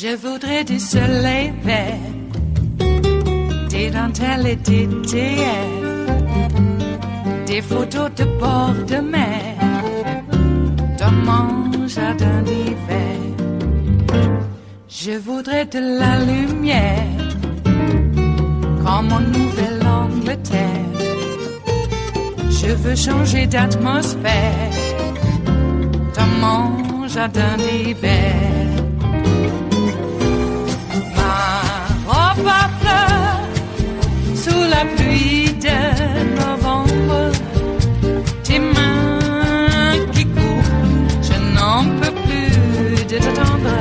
Je voudrais du soleil vert, des dentelles et des théières, des photos de bord de mer, dans mon jardin d'hiver. Je voudrais de la lumière, comme en Nouvelle-Angleterre. Je veux changer d'atmosphère, dans mon jardin d'hiver. Ma fleur sous la pluie de novembre, tes mains qui courent, je n'en peux plus de t'attendre.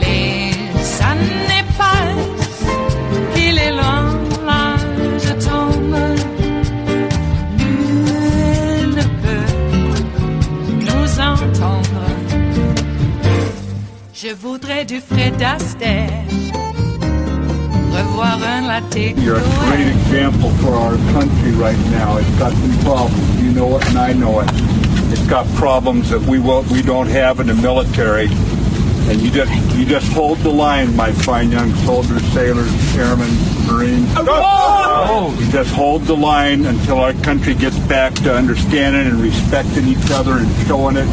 Les années passent, qu'il est loin, là je tombe. Nul ne peut nous entendre. Je voudrais du Fred Astaire, revoir un latte. You're a great example for our country right now. It's got some problems. You know it and I know it. It's got problems that we don't have in the military. And you just hold the line, my fine young soldiers, sailors, airmen, Marines. Oh! You just hold the line until our country gets back to understanding and respecting each other and showing it,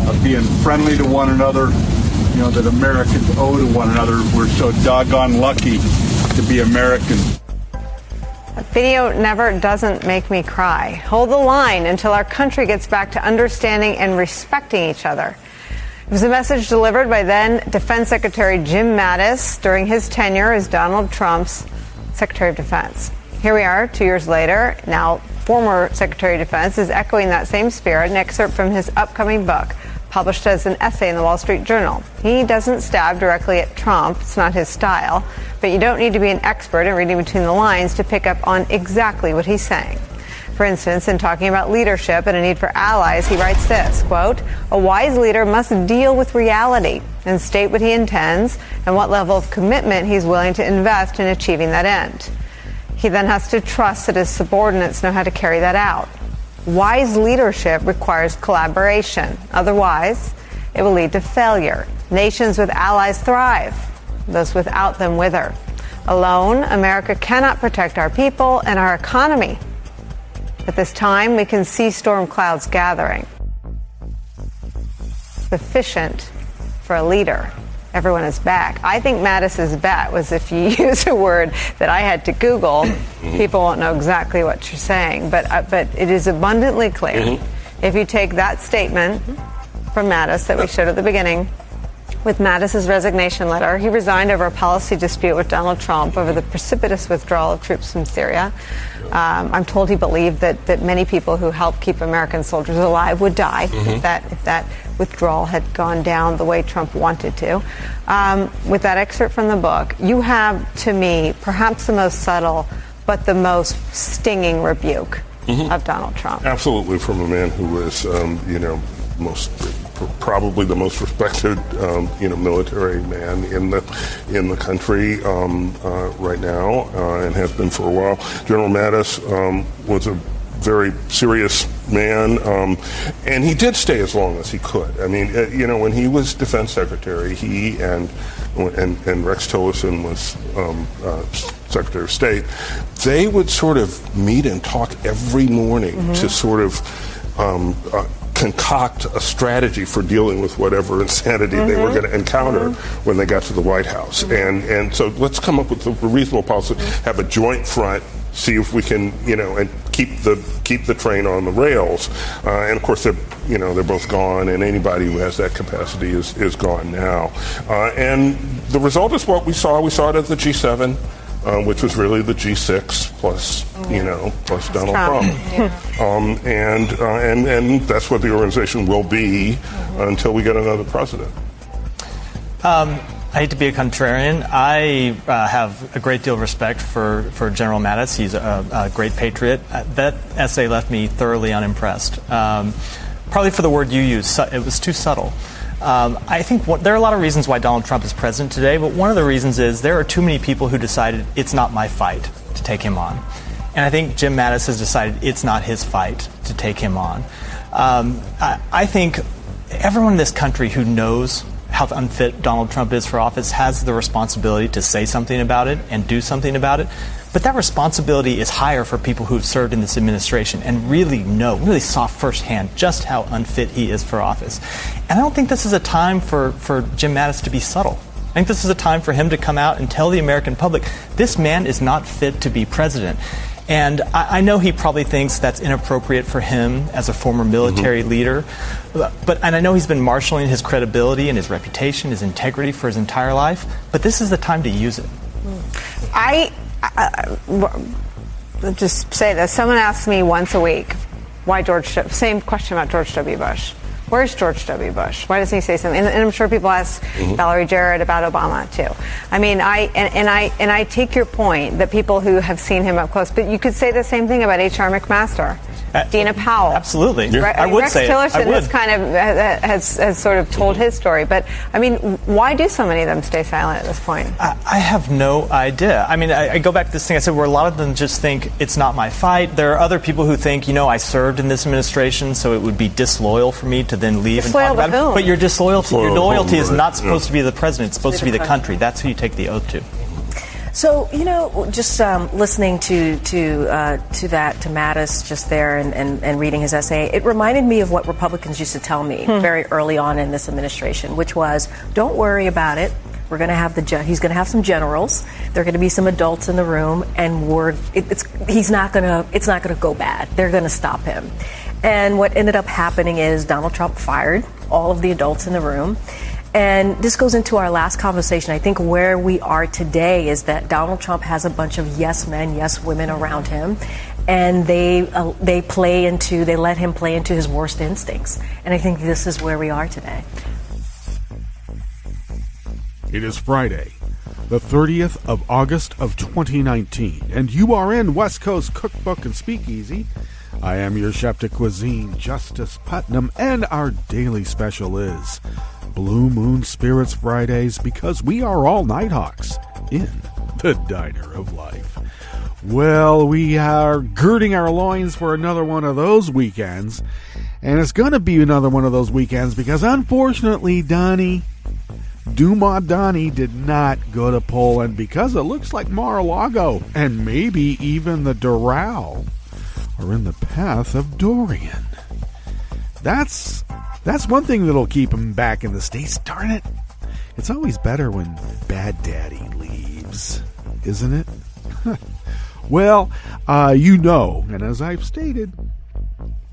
of being friendly to one another. You know, that Americans owe to one another. We're so doggone lucky to be Americans. That video never doesn't make me cry. Hold the line until our country gets back to understanding and respecting each other. It was a message delivered by then Defense Secretary Jim Mattis during his tenure as Donald Trump's Secretary of Defense. Here we are 2 years later. Now, former Secretary of Defense is echoing that same spirit, an excerpt from his upcoming book, published as an essay in the Wall Street Journal. He doesn't stab directly at Trump. It's not his style. But you don't need to be an expert in reading between the lines to pick up on exactly what he's saying. For instance, in talking about leadership and a need for allies, he writes this, quote, "A wise leader must deal with reality and state what he intends and what level of commitment he's willing to invest in achieving that end. He then has to trust that his subordinates know how to carry that out. Wise leadership requires collaboration. Otherwise, it will lead to failure. Nations with allies thrive. Those without them wither. Alone, America cannot protect our people and our economy. At this time, we can see storm clouds gathering. Sufficient for a leader. Everyone is back." I think Mattis's bet was if you use a word that I had to Google, people won't know exactly what you're saying. But it is abundantly clear. If you take that statement from Mattis that we showed at the beginning, with Mattis's resignation letter, he resigned over a policy dispute with Donald Trump over the precipitous withdrawal of troops from Syria. I'm told he believed that many people who helped keep American soldiers alive would die if that withdrawal had gone down the way Trump wanted to. With that excerpt from the book, you have, to me, perhaps the most subtle but the most stinging rebuke of Donald Trump. Absolutely, from a man who was, probably the most respected, military man in the country right now, and has been for a while. General Mattis was a very serious man, and he did stay as long as he could. I mean, when he was defense secretary, he and Rex Tillerson was Secretary of State, they would sort of meet and talk every morning to sort of concoct a strategy for dealing with whatever insanity they were going to encounter when they got to the White House. And so let's come up with a reasonable policy, have a joint front, see if we can, and keep the train on the rails. And of course, they're both gone, and anybody who has that capacity is gone now. And the result is what we saw. We saw it at the G7. Which was really the G6 plus, plus Donald Trump. And that's what the organization will be until we get another president. I hate to be a contrarian. I have a great deal of respect for General Mattis. He's a great patriot. That essay left me thoroughly unimpressed. Probably for the word you used, it was too subtle. I think there are a lot of reasons why Donald Trump is president today, but one of the reasons is there are too many people who decided it's not my fight to take him on. And I think Jim Mattis has decided it's not his fight to take him on. I think everyone in this country who knows how unfit Donald Trump is for office, has the responsibility to say something about it and do something about it. But that responsibility is higher for people who've served in this administration and really saw firsthand just how unfit he is for office. And I don't think this is a time for Jim Mattis to be subtle. I think this is a time for him to come out and tell the American public, this man is not fit to be president. And I know he probably thinks that's inappropriate for him as a former military leader, and I know he's been marshaling his credibility and his reputation, his integrity for his entire life, but this is the time to use it. I just say this. Someone asks me once a week, why same question about George W. Bush. Where's George W. Bush? Why doesn't he say something? And I'm sure people ask Valerie Jarrett about Obama too. I mean, I take your point that people who have seen him up close, but you could say the same thing about H.R. McMaster, Dina Powell. Absolutely, I would say Rex Tillerson has kind of has sort of told his story, but I mean, why do so many of them stay silent at this point? I have no idea. I mean, I go back to this thing I said, where a lot of them just think it's not my fight. There are other people who think, I served in this administration, so it would be disloyal for me to then leave and talk about it. But your loyalty is not supposed to be the president; it's supposed to be the country. That's who you take the oath to. So, just listening to Mattis just there and reading his essay, it reminded me of what Republicans used to tell me very early on in this administration, which was, don't worry about it. We're going to have he's going to have some generals. There are going to be some adults in the room, and it's not going to go bad. They're going to stop him. And what ended up happening is Donald Trump fired all of the adults in the room. And this goes into our last conversation. I think where we are today is that Donald Trump has a bunch of yes men, yes women around him, and they let him play into his worst instincts. And I think this is where we are today. It is Friday, the 30th of August of 2019, and you are in West Coast Cookbook and Speakeasy. I am your chef de cuisine, Justice Putnam, and our daily special is Blue Moon Spirits Fridays, because we are all Nighthawks in the Diner of Life. Well, we are girding our loins for another one of those weekends, and it's going to be another one of those weekends because, unfortunately, Dumas Donnie did not go to Poland because it looks like Mar-a-Lago and maybe even the Doral are in the path of Dorian. That's one thing that'll keep him back in the States. Darn it. It's always better when Bad Daddy leaves, isn't it? Well, and as I've stated,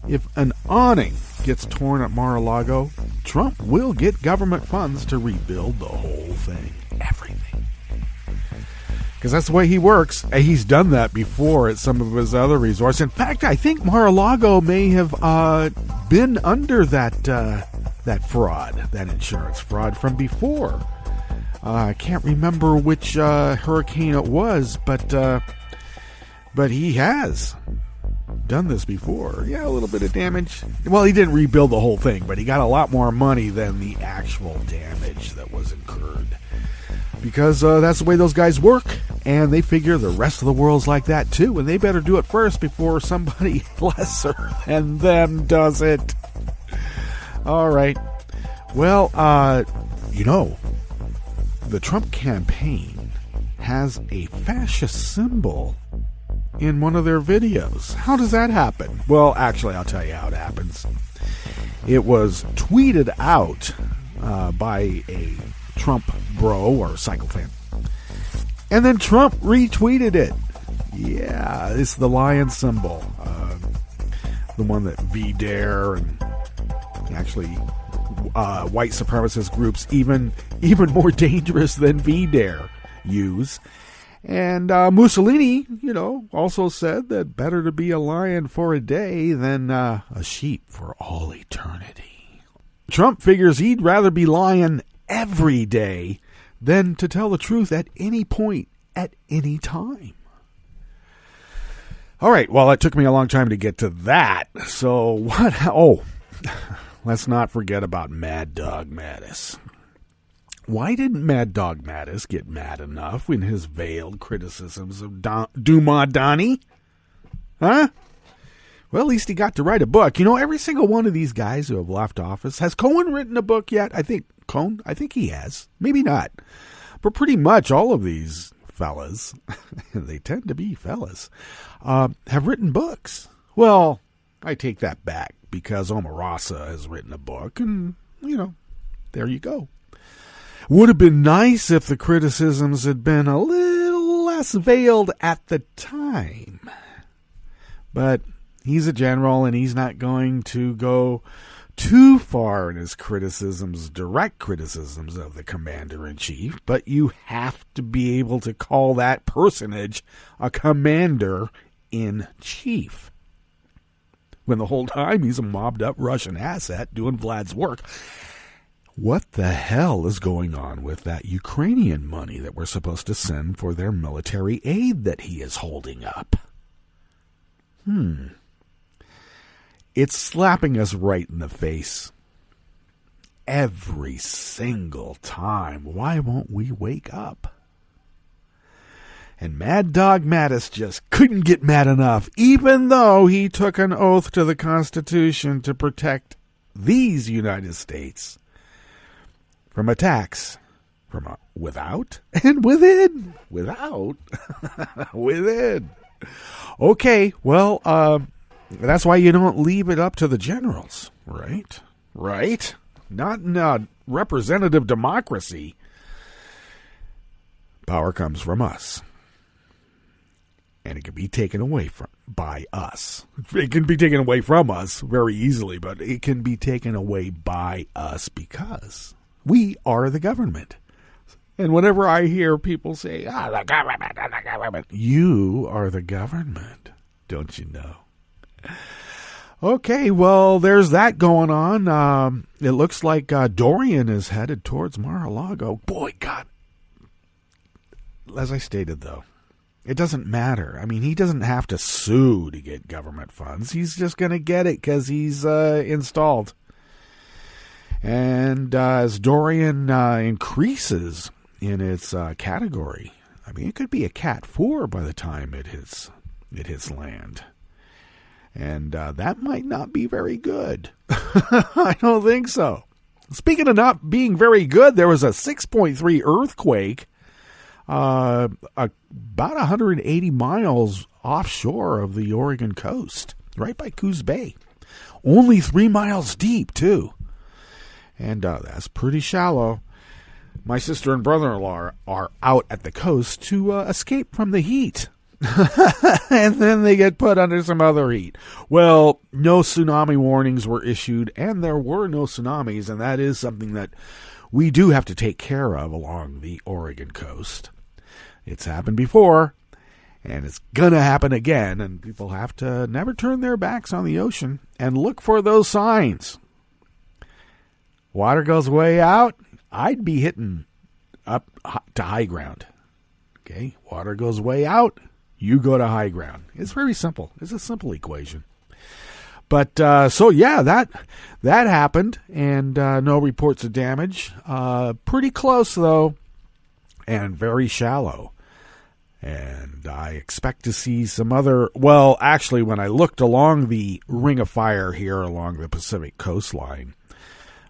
if an awning gets torn at Mar-a-Lago, Trump will get government funds to rebuild the whole thing. Everything. Because that's the way he works. He's done that before at some of his other resorts. In fact, I think Mar-a-Lago may have been under that fraud, that insurance fraud from before. I can't remember which hurricane it was, but he has done this before. Yeah, a little bit of damage. Well, he didn't rebuild the whole thing, but he got a lot more money than the actual damage that was incurred. Because that's the way those guys work, and they figure the rest of the world's like that too, and they better do it first before somebody lesser than them does it. All right. Well, the Trump campaign has a fascist symbol in one of their videos. How does that happen? Well, actually, I'll tell you how it happens. It was tweeted out by a Trump bro or cycle fan. And then Trump retweeted it. Yeah, it's the lion symbol. The one that VDare and actually white supremacist groups even more dangerous than VDare use. And Mussolini, also said that better to be a lion for a day than a sheep for all eternity. Trump figures he'd rather be lion every day than to tell the truth at any point, at any time. All right, well, it took me a long time to get to that. So what? Oh, let's not forget about Mad Dog Mattis. Why didn't Mad Dog Mattis get mad enough in his veiled criticisms of Dumas Donnie? Huh? Well, at least he got to write a book. You know, every single one of these guys who have left office, has Cohen written a book yet? I think he has. Maybe not. But pretty much all of these fellas, they tend to be fellas, have written books. Well, I take that back because Omarosa has written a book, and, you know, there you go. Would have been nice if the criticisms had been a little less veiled at the time. But he's a general, and he's not going to go too far in his criticisms, direct criticisms of the commander-in-chief, but you have to be able to call that personage a commander-in-chief, when the whole time he's a mobbed-up Russian asset doing Vlad's work. What the hell is going on with that Ukrainian money that we're supposed to send for their military aid that he is holding up? It's slapping us right in the face every single time. Why won't we wake up? And Mad Dog Mattis just couldn't get mad enough, even though he took an oath to the Constitution to protect these United States from attacks from without and within. Without. Within. Okay, well, that's why you don't leave it up to the generals, right? Right? Not in a representative democracy. Power comes from us. And it can be taken away by us. It can be taken away from us very easily, but it can be taken away by us because we are the government. And whenever I hear people say, the government, you are the government, don't you know? Okay, well, there's that going on. It looks like Dorian is headed towards Mar-a-Lago. Boy, God. As I stated, though, it doesn't matter. I mean, he doesn't have to sue to get government funds. He's just going to get it because he's installed. And as Dorian increases in its category, I mean, it could be a Cat 4 by the time it hits land. And that might not be very good. I don't think so. Speaking of not being very good, there was a 6.3 earthquake about 180 miles offshore of the Oregon coast, right by Coos Bay. Only 3 miles deep, too. And that's pretty shallow. My sister and brother-in-law are out at the coast to escape from the heat. And then they get put under some other heat. Well, no tsunami warnings were issued, and there were no tsunamis, and that is something that we do have to take care of along the Oregon coast. It's happened before, and it's going to happen again, and people have to never turn their backs on the ocean and look for those signs. Water goes way out, I'd be hitting up to high ground. Okay, water goes way out, you go to high ground. It's very simple. It's a simple equation. But, so yeah, that happened, and no reports of damage. Pretty close, though, and very shallow. And I expect to see some other, well, actually, when I looked along the ring of fire here along the Pacific coastline,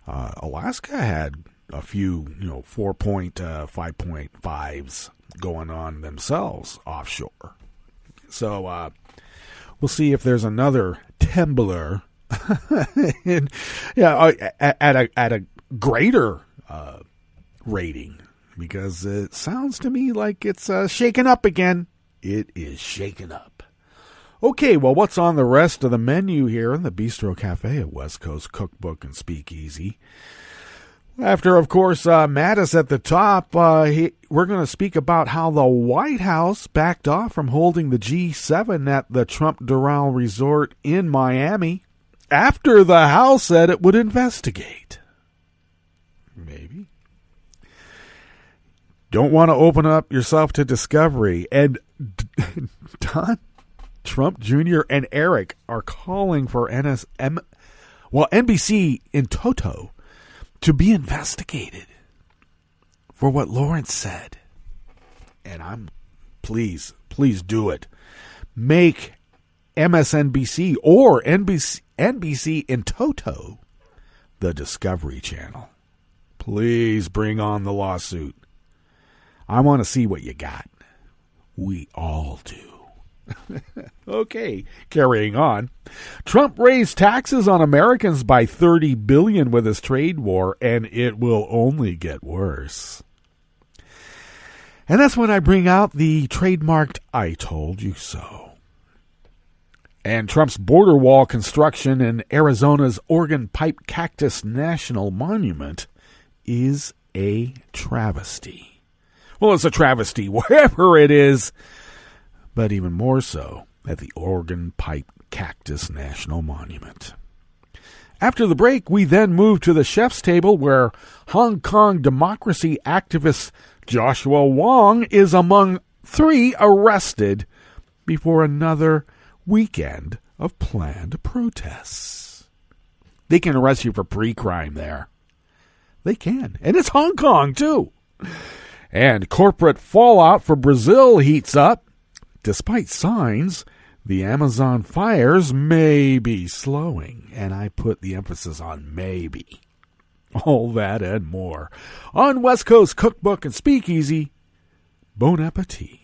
Alaska had a few, 5.5s going on themselves offshore. So we'll see if there's another Tembler at a greater rating, because it sounds to me like it's shaken up again. It is shaken up. Okay, well, what's on the rest of the menu here in the Bistro Cafe at West Coast Cookbook and Speakeasy? After, of course, Mattis at the top, we're going to speak about how the White House backed off from holding the G7 at the Trump Doral Resort in Miami after the House said it would investigate. Maybe. Don't want to open up yourself to discovery. And Don Trump Jr. and Eric are calling for NBC in toto to be investigated for what Lawrence said. And please do it. Make MSNBC or NBC in toto, the Discovery Channel. Please bring on the lawsuit. I want to see what you got. We all do. Okay, carrying on. Trump raised taxes on Americans by $30 billion with his trade war, and it will only get worse. And that's when I bring out the trademarked "I told you so." And Trump's border wall construction in Arizona's Organ Pipe Cactus National Monument is a travesty. Well, it's a travesty wherever it is, but even more so at the Organ Pipe Cactus National Monument. After the break, we then move to the chef's table where Hong Kong democracy activist Joshua Wong is among 3 arrested before another weekend of planned protests. They can arrest you for pre-crime there. They can. And it's Hong Kong, too. And corporate fallout for Brazil heats up. Despite signs, the Amazon fires may be slowing. And I put the emphasis on maybe. All that and more on West Coast Cookbook and Speakeasy. Bon appetit.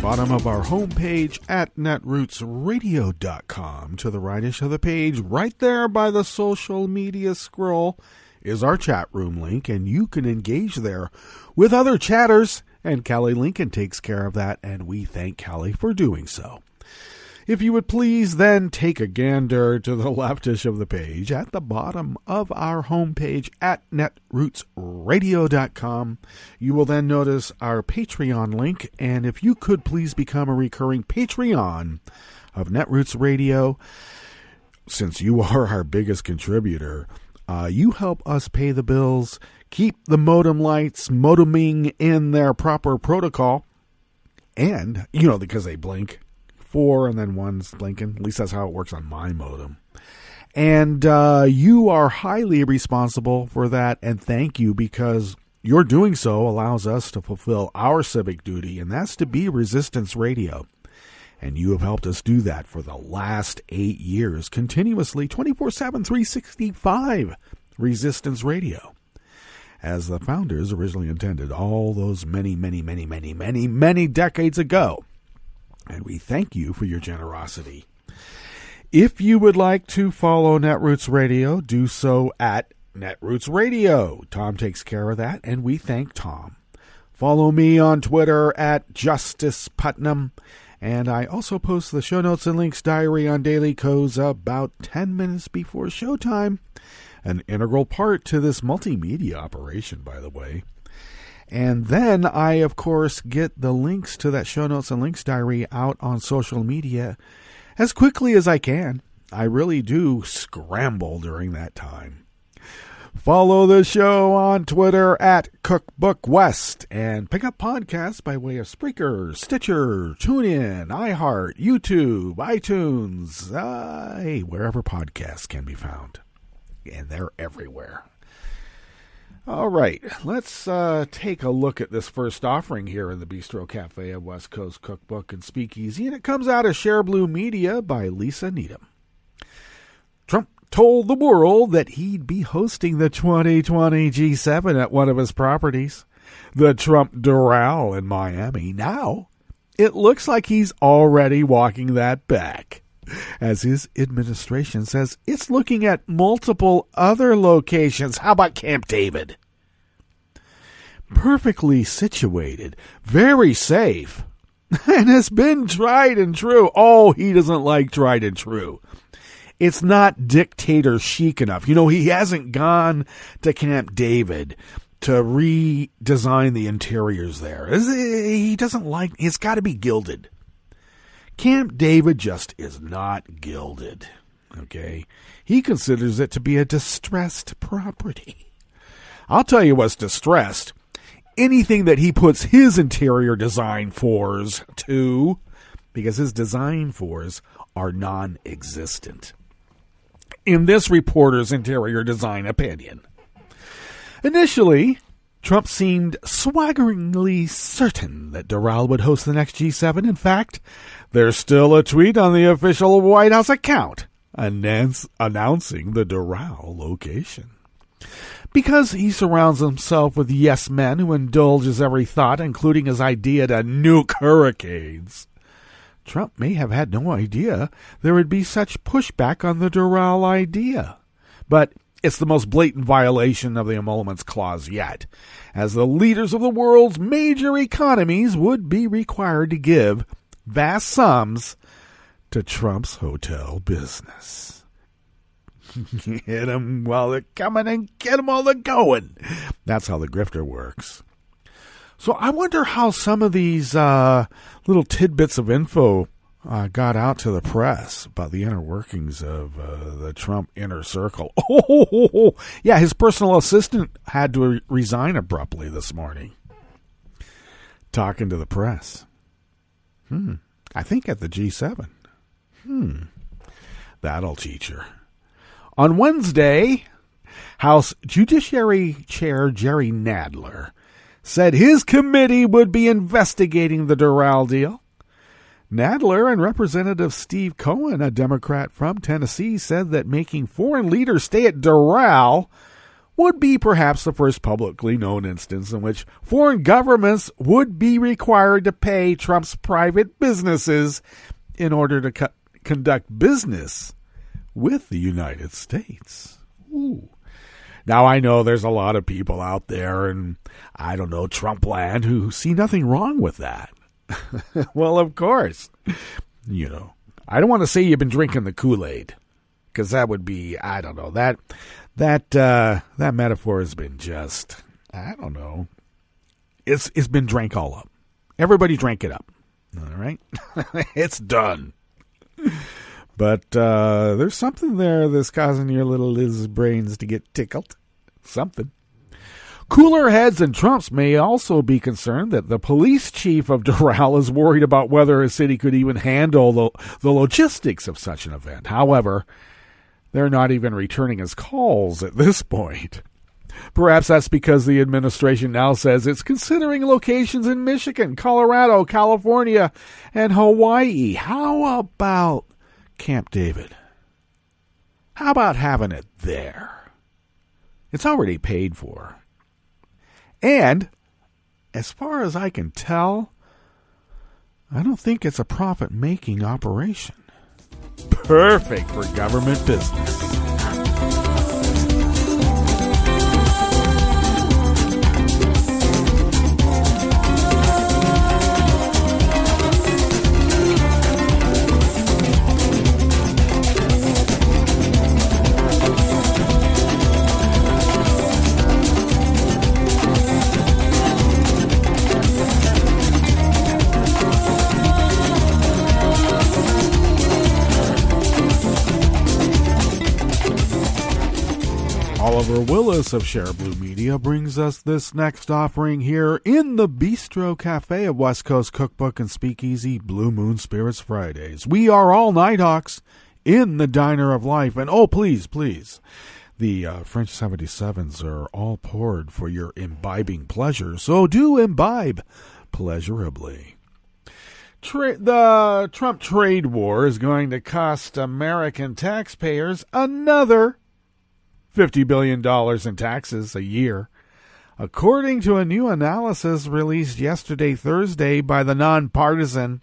Bottom of our homepage at netrootsradio.com. To the rightish of the page, right there by the social media scroll, is our chat room link, and you can engage there with other chatters, and Callie Lincoln takes care of that, and we thank Callie for doing so. If you would please then take a gander to the leftish of the page at the bottom of our homepage at netrootsradio.com. You will then notice our Patreon link, and if you could please become a recurring Patreon of Netroots Radio, since you are our biggest contributor, you help us pay the bills, keep the modem lights modeming in their proper protocol, and, because they blink. 4 and then 1's blinking. At least that's how it works on my modem. And you are highly responsible for that, and thank you, because your doing so allows us to fulfill our civic duty, and that's to be Resistance Radio. And you have helped us do that for the last 8 years, continuously, 24/7, 365, Resistance Radio. As the founders originally intended all those many decades ago. And we thank you for your generosity. If you would like to follow Netroots Radio, do so at Netroots Radio. Tom takes care of that, and we thank Tom. Follow me on Twitter at Justice Putnam, and I also post the show notes and links diary on Daily Co's about 10 minutes before showtime. An integral part to this multimedia operation, by the way. And then I, of course, get the links to that show notes and links diary out on social media as quickly as I can. I really do scramble during that time. Follow the show on Twitter at CookbookWest and pick up podcasts by way of Spreaker, Stitcher, TuneIn, iHeart, YouTube, iTunes, wherever podcasts can be found. And they're everywhere. All right, let's take a look at this first offering here in the Bistro Cafe of West Coast Cookbook and Speakeasy, and it comes out of Share Blue Media by Lisa Needham. Trump told the world that he'd be hosting the 2020 G7 at one of his properties, the Trump Doral in Miami. Now, it looks like he's already walking that back, as his administration says it's looking at multiple other locations. How about Camp David? Perfectly situated, very safe, and has been tried and true. Oh, he doesn't like tried and true. it's not dictator chic enough. You know, he hasn't gone to Camp David to redesign the interiors there. He doesn't like, it's got to be gilded. Camp David just is not gilded. Okay? He considers it to be a distressed property. I'll tell you what's distressed. Anything that he puts his interior design fours to, because his design fours are non-existent. In this reporter's interior design opinion, initially, Trump seemed swaggeringly certain that Doral would host the next G7. In fact, there's still a tweet on the official White House account announcing the Doral location. Because he surrounds himself with yes men who indulge his every thought, including his idea to nuke hurricanes, Trump may have had no idea there would be such pushback on the Doral idea. But it's the most blatant violation of the emoluments clause yet, as the leaders of the world's major economies would be required to give vast sums to Trump's hotel business. Get them while they're coming and get them while they're going. That's how the grifter works. So I wonder how some of these little tidbits of info got out to the press about the inner workings of the Trump inner circle. Oh, yeah, his personal assistant had to resign abruptly this morning. Talking to the press. I think at the G7. That'll teach her. On Wednesday, House Judiciary Chair Jerry Nadler said his committee would be investigating the Doral deal. Nadler and Representative Steve Cohen, a Democrat from Tennessee, said that making foreign leaders stay at Doral would be perhaps the first publicly known instance in which foreign governments would be required to pay Trump's private businesses in order to conduct business with the United States. Ooh. Now, I know there's a lot of people out there in, I don't know, Trump land who see nothing wrong with that. Well, of course. You know, I don't want to say you've been drinking the Kool-Aid, because that would be, I don't know, that metaphor has been just, I don't know. It's been drank all up. Everybody drank it up. All right? It's done. But there's something there that's causing your little Liz brains to get tickled. Something. Cooler heads in Trump's may also be concerned that the police chief of Doral is worried about whether his city could even handle the logistics of such an event. However, they're not even returning his calls at this point. Perhaps that's because the administration now says it's considering locations in Michigan, Colorado, California, and Hawaii. How about Camp David? How about having it there? It's already paid for. And, as far as I can tell, I don't think it's a profit-making operation. Perfect for government business. Oliver Willis of Share Blue Media brings us this next offering here in the Bistro Cafe of West Coast Cookbook and Speakeasy, Blue Moon Spirits Fridays. We are all Nighthawks in the Diner of Life. And oh, please, please, the French 77s are all poured for your imbibing pleasure, so do imbibe pleasurably. The Trump trade war is going to cost American taxpayers another $50 billion in taxes a year, according to a new analysis released yesterday, Thursday, by the nonpartisan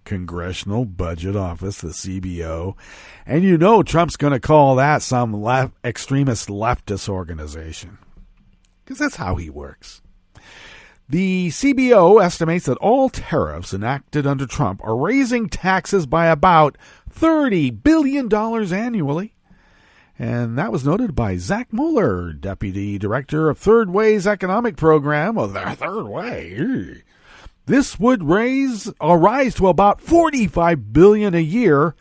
Congressional Budget Office, the CBO. And you know Trump's going to call that some extremist leftist organization, because that's how he works. The CBO estimates that all tariffs enacted under Trump are raising taxes by about $30 billion annually. And that was noted by Zach Mueller, Deputy Director of Third Way's Economic Program. Oh, the Third Way. This would rise to about $45 billion a year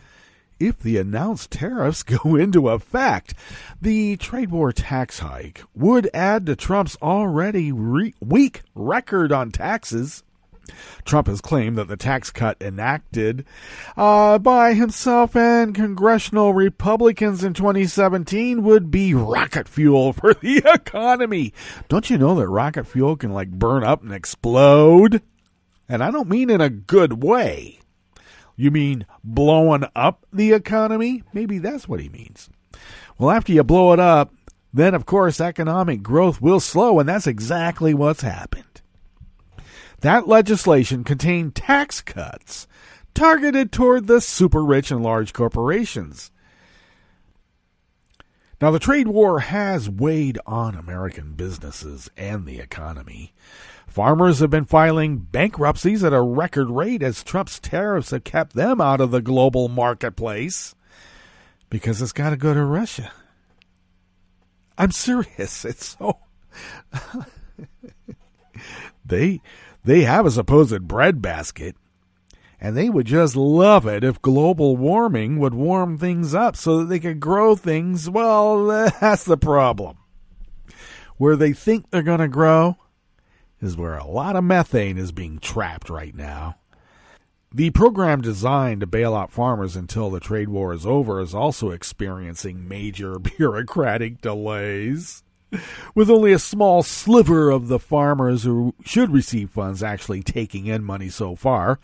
if the announced tariffs go into effect. The trade war tax hike would add to Trump's already weak record on taxes. Trump has claimed that the tax cut enacted by himself and congressional Republicans in 2017 would be rocket fuel for the economy. Don't you know that rocket fuel can burn up and explode? And I don't mean in a good way. You mean blowing up the economy? Maybe that's what he means. Well, after you blow it up, then of course economic growth will slow, and that's exactly what's happened. That legislation contained tax cuts targeted toward the super rich and large corporations. Now, the trade war has weighed on American businesses and the economy. Farmers have been filing bankruptcies at a record rate as Trump's tariffs have kept them out of the global marketplace because it's got to go to Russia. I'm serious. It's so... They have a supposed breadbasket, and they would just love it if global warming would warm things up so that they could grow things. Well, that's the problem. Where they think they're going to grow is where a lot of methane is being trapped right now. The program designed to bail out farmers until the trade war is over is also experiencing major bureaucratic delays, with only a small sliver of the farmers who should receive funds actually taking in money so far.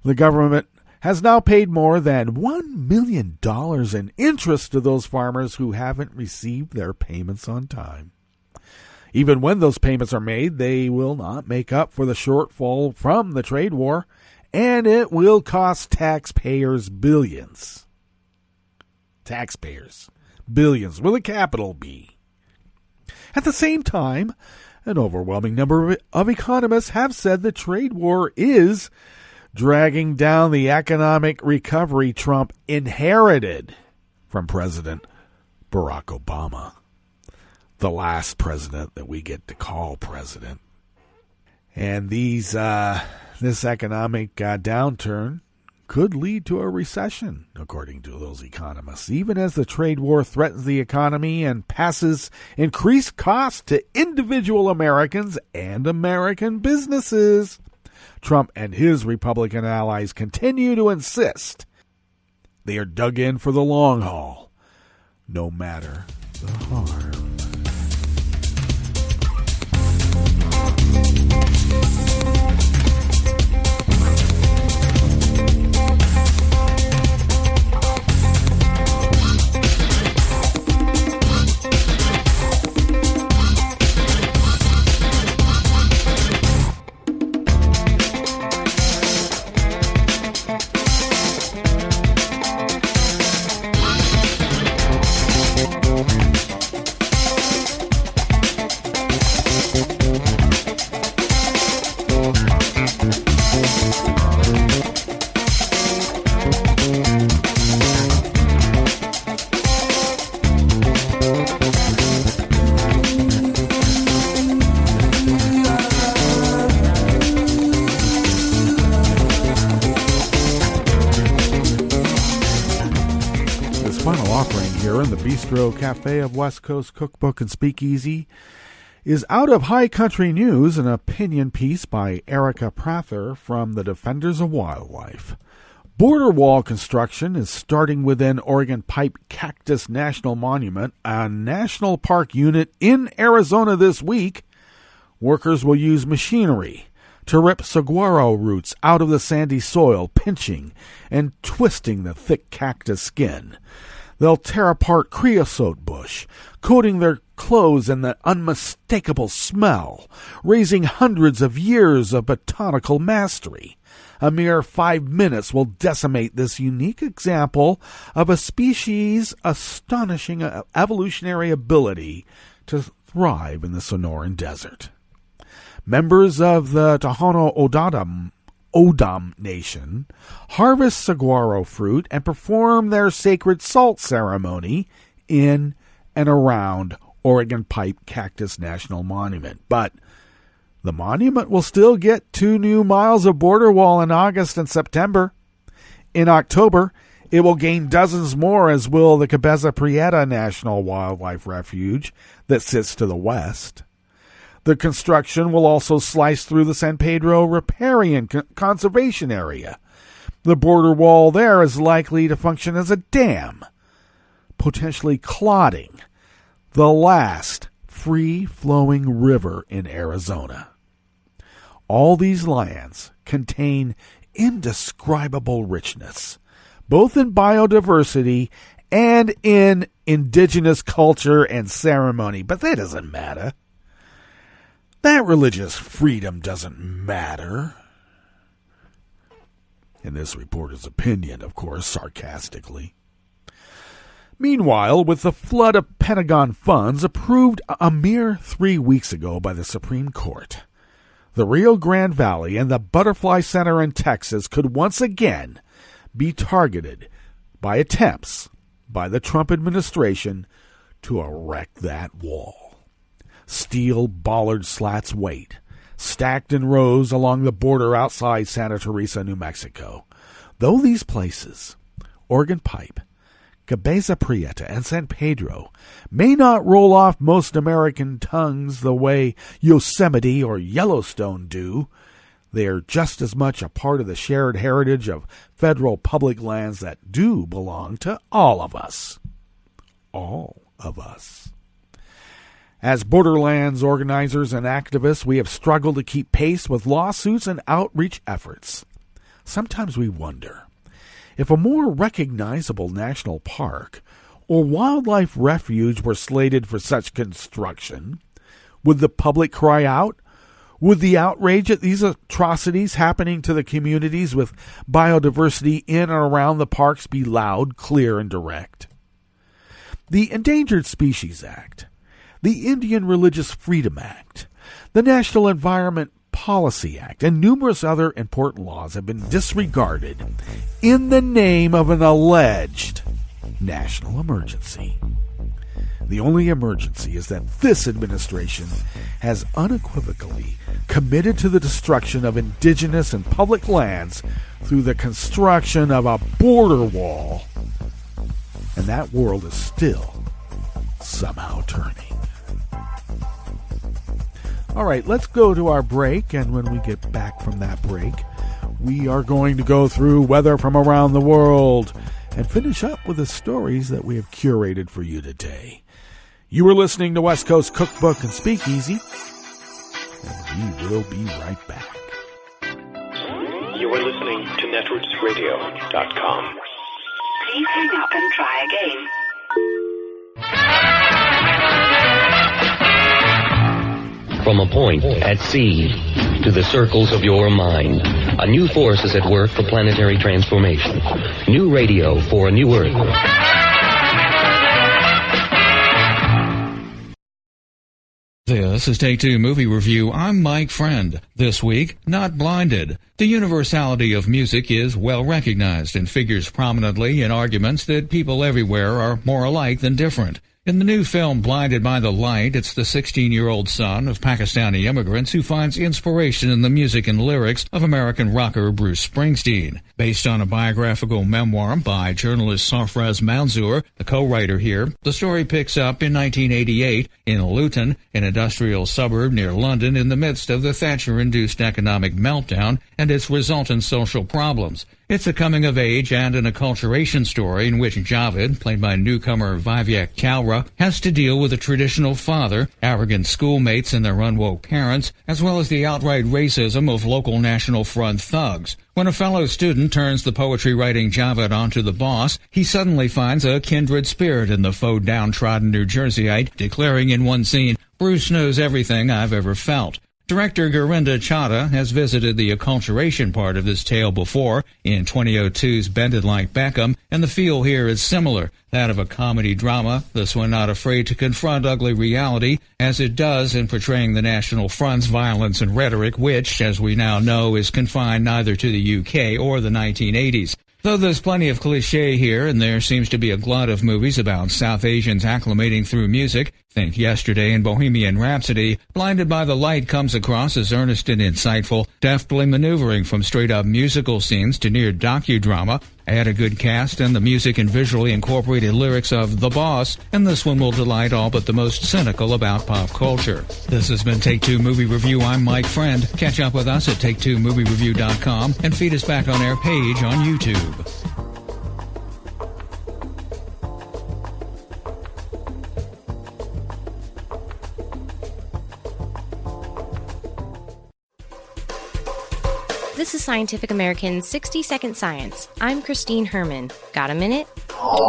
The government has now paid more than $1 million in interest to those farmers who haven't received their payments on time. Even when those payments are made, they will not make up for the shortfall from the trade war, and it will cost taxpayers billions. Taxpayers. Billions with a capital B. At the same time, an overwhelming number of economists have said the trade war is dragging down the economic recovery Trump inherited from President Barack Obama, the last president that we get to call president. And this economic downturn could lead to a recession, according to those economists, even as the trade war threatens the economy and passes increased costs to individual Americans and American businesses. Trump and his Republican allies continue to insist they are dug in for the long haul, no matter the harm. The Bistro Cafe of West Coast Cookbook and Speakeasy is out of High Country News, an opinion piece by Erica Prather from the Defenders of Wildlife. Border wall construction is starting within Oregon Pipe Cactus National Monument, a national park unit in Arizona this week. Workers will use machinery to rip saguaro roots out of the sandy soil, pinching and twisting the thick cactus skin. They'll tear apart creosote bush, coating their clothes in the unmistakable smell, raising hundreds of years of botanical mastery. A mere 5 minutes will decimate this unique example of a species' astonishing evolutionary ability to thrive in the Sonoran Desert. Members of the Tohono O'odham Nation harvest saguaro fruit and perform their sacred salt ceremony in and around Oregon Pipe Cactus National Monument. But the monument will still get 2 new miles of border wall in August and September. In October, it will gain dozens more, as will the Cabeza Prieta National Wildlife Refuge that sits to the west. The construction will also slice through the San Pedro Riparian Conservation Area. The border wall there is likely to function as a dam, potentially clotting the last free-flowing river in Arizona. All these lands contain indescribable richness, both in biodiversity and in indigenous culture and ceremony. But that doesn't matter. That religious freedom doesn't matter. In this reporter's opinion, of course, sarcastically. Meanwhile, with the flood of Pentagon funds approved a mere 3 weeks ago by the Supreme Court, the Rio Grande Valley and the Butterfly Center in Texas could once again be targeted by attempts by the Trump administration to erect that wall. Steel bollard slats wait, stacked in rows along the border outside Santa Teresa, New Mexico. Though these places, Oregon Pipe, Cabeza Prieta, and San Pedro, may not roll off most American tongues the way Yosemite or Yellowstone do, they are just as much a part of the shared heritage of federal public lands that do belong to all of us. All of us. As borderlands organizers and activists, we have struggled to keep pace with lawsuits and outreach efforts. Sometimes we wonder if a more recognizable national park or wildlife refuge were slated for such construction, would the public cry out? Would the outrage at these atrocities happening to the communities with biodiversity in and around the parks be loud, clear, and direct? The Endangered Species Act, the Indian Religious Freedom Act, the National Environment Policy Act, and numerous other important laws have been disregarded in the name of an alleged national emergency. The only emergency is that this administration has unequivocally committed to the destruction of indigenous and public lands through the construction of a border wall. And that world is still somehow turning. All right, let's go to our break, and when we get back from that break, we are going to go through weather from around the world and finish up with the stories that we have curated for you today. You are listening to West Coast Cookbook and Speakeasy, and we will be right back. You are listening to netrootsradio.com. Please hang up and try again. From a point at sea to the circles of your mind, a new force is at work for planetary transformation. New radio for a new Earth. This is Take Two Movie Review. I'm Mike Friend. This week, Not Blinded. The universality of music is well recognized and figures prominently in arguments that people everywhere are more alike than different. In the new film Blinded by the Light, it's the 16-year-old son of Pakistani immigrants who finds inspiration in the music and lyrics of American rocker Bruce Springsteen. Based on a biographical memoir by journalist Sarfraz Manzoor, the co-writer here, the story picks up in 1988 in Luton, an industrial suburb near London, in the midst of the Thatcher-induced economic meltdown and its resultant social problems. It's a coming-of-age and an acculturation story in which Javed, played by newcomer Vivek Kalra, has to deal with a traditional father, arrogant schoolmates and their unwoke parents, as well as the outright racism of local National Front thugs. When a fellow student turns the poetry-writing Javed onto the boss, he suddenly finds a kindred spirit in the faux downtrodden New Jerseyite, declaring in one scene, "Bruce knows everything I've ever felt." Director Gorinda Chadha has visited the acculturation part of this tale before in 2002's Bend It Like Beckham, and the feel here is similar, that of a comedy drama, this one not afraid to confront ugly reality, as it does in portraying the National Front's violence and rhetoric, which, as we now know, is confined neither to the UK or the 1980s. Though there's plenty of cliché here, and there seems to be a glut of movies about South Asians acclimating through music, think Yesterday and Bohemian Rhapsody, Blinded by the Light comes across as earnest and insightful, deftly maneuvering from straight-up musical scenes to near docudrama. Add a good cast and the music and visually incorporated lyrics of The Boss, and this one will delight all but the most cynical about pop culture. This has been Take Two Movie Review. I'm Mike Friend. Catch up with us at take2moviereview.com and feed us back on our page on YouTube. This is Scientific American's 60-Second Science. I'm Christine Herman. Got a minute?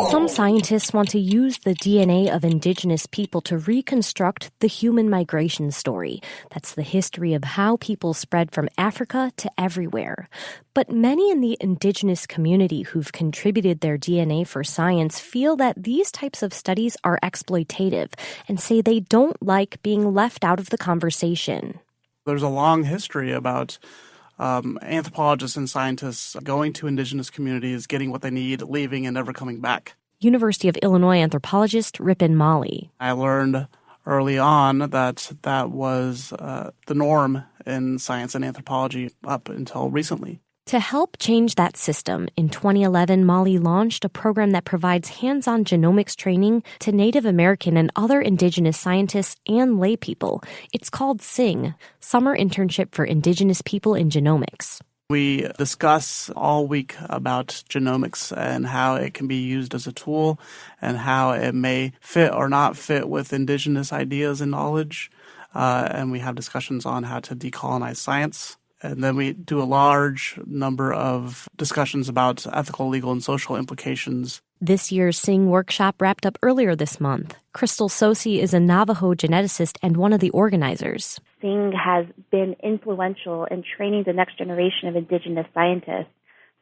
Some scientists want to use the DNA of indigenous people to reconstruct the human migration story. That's the history of how people spread from Africa to everywhere. But many in the indigenous community who've contributed their DNA for science feel that these types of studies are exploitative and say they don't like being left out of the conversation. There's a long history about anthropologists and scientists going to indigenous communities, getting what they need, leaving, and never coming back. University of Illinois anthropologist Ripon Mali. I learned early on that was the norm in science and anthropology up until recently. To help change that system, in 2011, Mali launched a program that provides hands-on genomics training to Native American and other indigenous scientists and lay people. It's called SING, Summer Internship for Indigenous People in Genomics. We discuss all week about genomics and how it can be used as a tool and how it may fit or not fit with indigenous ideas and knowledge. And we have discussions on how to decolonize science. And then we do a large number of discussions about ethical, legal, and social implications. This year's SING workshop wrapped up earlier this month. Crystal Sosi is a Navajo geneticist and one of the organizers. SING has been influential in training the next generation of indigenous scientists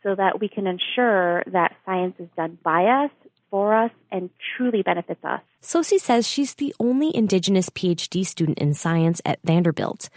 so that we can ensure that science is done by us, for us, and truly benefits us. Sosi says she's the only indigenous PhD student in science at Vanderbilt,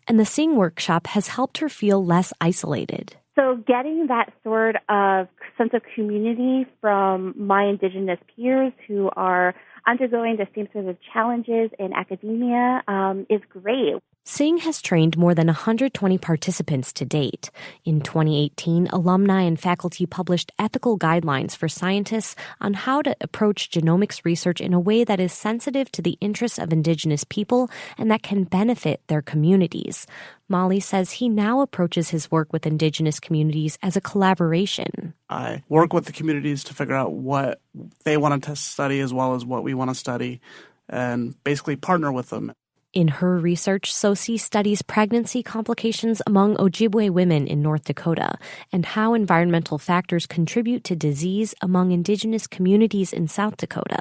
and the SING workshop has helped her feel less isolated. So getting that sort of sense of community from my indigenous peers who are undergoing the same sort of challenges in academia is great. SING has trained more than 120 participants to date. In 2018, alumni and faculty published ethical guidelines for scientists on how to approach genomics research in a way that is sensitive to the interests of indigenous people and that can benefit their communities. Mali says he now approaches his work with indigenous communities as a collaboration. I work with the communities to figure out what they want to study as well as what we want to study and basically partner with them. In her research, Sosi studies pregnancy complications among Ojibwe women in North Dakota and how environmental factors contribute to disease among indigenous communities in South Dakota.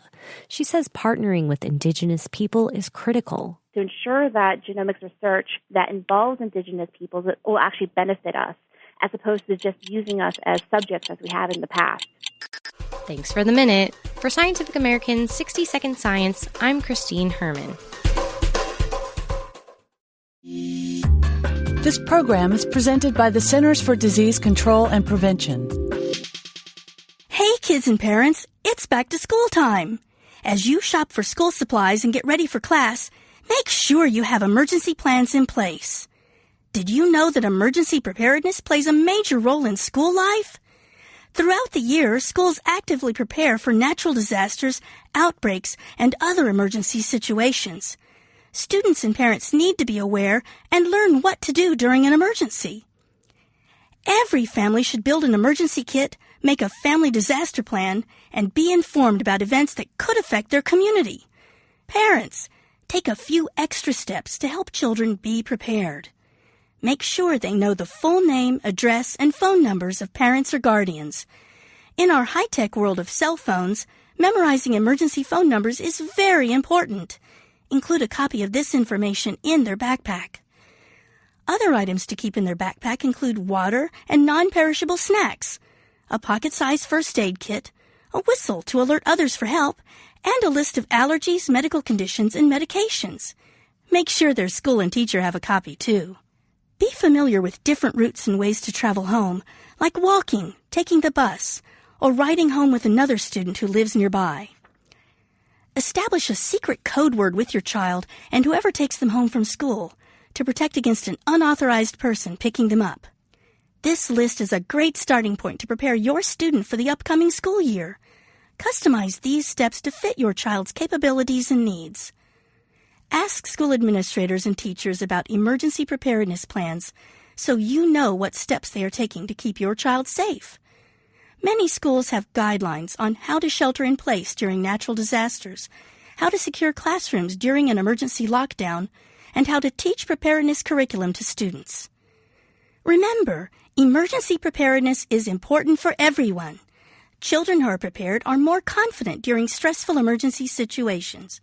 She says partnering with indigenous people is critical. To ensure that genomics research that involves indigenous peoples will actually benefit us, as opposed to just using us as subjects as we have in the past. Thanks for the minute. For Scientific American's 60-Second Science, I'm Christine Herman. This program is presented by the Centers for Disease Control and Prevention. Hey, kids and parents, it's back to school time. As you shop for school supplies and get ready for class, make sure you have emergency plans in place. Did you know that emergency preparedness plays a major role in school life? Throughout the year, schools actively prepare for natural disasters, outbreaks, and other emergency situations. Students and parents need to be aware and learn what to do during an emergency. Every family should build an emergency kit, make a family disaster plan, and be informed about events that could affect their community. Parents, take a few extra steps to help children be prepared. Make sure they know the full name, address, and phone numbers of parents or guardians. In our high-tech world of cell phones, memorizing emergency phone numbers is very important. Include a copy of this information in their backpack. Other items to keep in their backpack include water and non-perishable snacks, a pocket-sized first aid kit, a whistle to alert others for help, and a list of allergies, medical conditions, and medications. Make sure their school and teacher have a copy, too. Be familiar with different routes and ways to travel home, like walking, taking the bus, or riding home with another student who lives nearby. Establish a secret code word with your child and whoever takes them home from school to protect against an unauthorized person picking them up. This list is a great starting point to prepare your student for the upcoming school year. Customize these steps to fit your child's capabilities and needs. Ask school administrators and teachers about emergency preparedness plans so you know what steps they are taking to keep your child safe. Many schools have guidelines on how to shelter in place during natural disasters, how to secure classrooms during an emergency lockdown, and how to teach preparedness curriculum to students. Remember, emergency preparedness is important for everyone. Children who are prepared are more confident during stressful emergency situations.